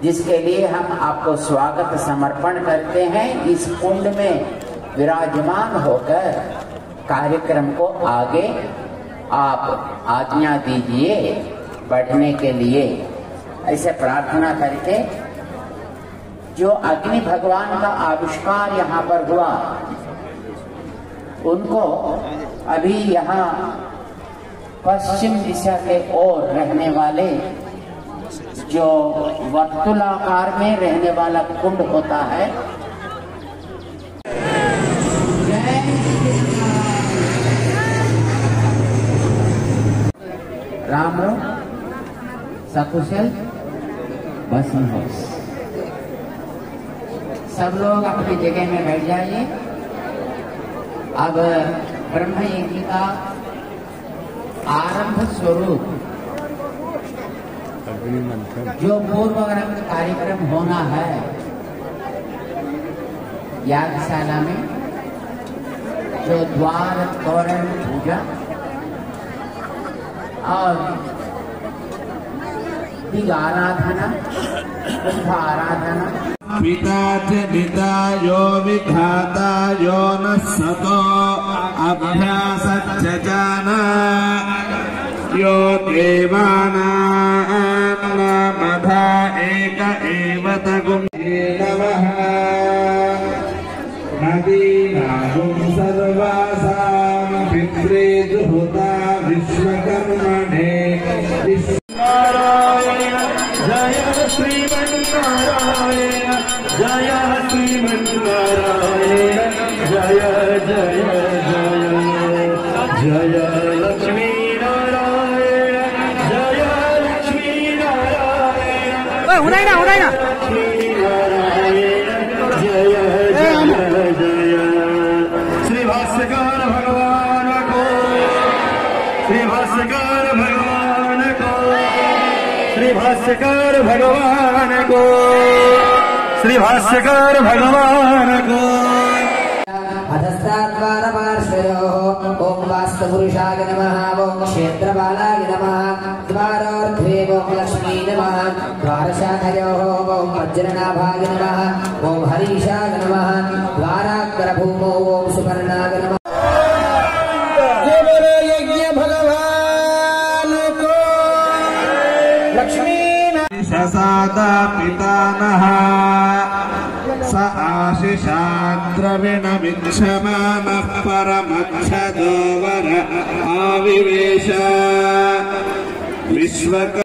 जिसके लिए हम आपको स्वागत समर्पण करते हैं। इस कुंड में विराजमान होकर कार्यक्रम को आगे आप आज्ञा दीजिए बढ़ने के लिए। ऐसे प्रार्थना करके जो अग्नि भगवान का आविष्कार यहाँ पर हुआ उनको अभी यहाँ पश्चिम दिशा के ओर रहने वाले जो वर्तुलाकार में रहने वाला कुंड होता है, राम राम सकुशल बसन हो। सब लोग अपनी जगह में बैठ जाइए। अब ब्रह्म यज्ञ का आरंभ स्वरूप जो पूर्वग्रंथ कार्यक्रम होना है यागशाला में, जो द्वार तोरण पूजा और दिग आराधना, कुंभ आराधना, पिता जनिता यो विधाता यो न सतो अभ्यासच्च जाना यो देवानां मधा एक एव तगुं नमः। नदीनागुं सर्वासां पित्रे जुहुता विश्वकर्मणे। जय श्रीमन्नारायण जय श्रीमन्नारायण जय जय जय जय लक्ष्मी नारायण जय लक्ष्मी नारायण उदाई जय जय जय। श्री भाष्यकार भगवान को, श्री भाष्यकार भगवान को, श्री भाष्यकार भगवान को, श्री भाष्यकार भगवान को। अधस्ताद्वारपार्श्वयोः ओम वास्तुपुरुषाय नमः ओम क्षेत्रपालाय नमः द्वारोर्ध्वे ओम लक्ष्मी नमः द्वारशाखयोः ओम वज्रनाभाय नमः ओम हरीशाय नमः द्वाराग्रभूमो ओम सुपर्णाय नमः। सदा पितानः स आशिषाद्रविणमिच्छमानः परमच्छदो वर आविवेश विश्वक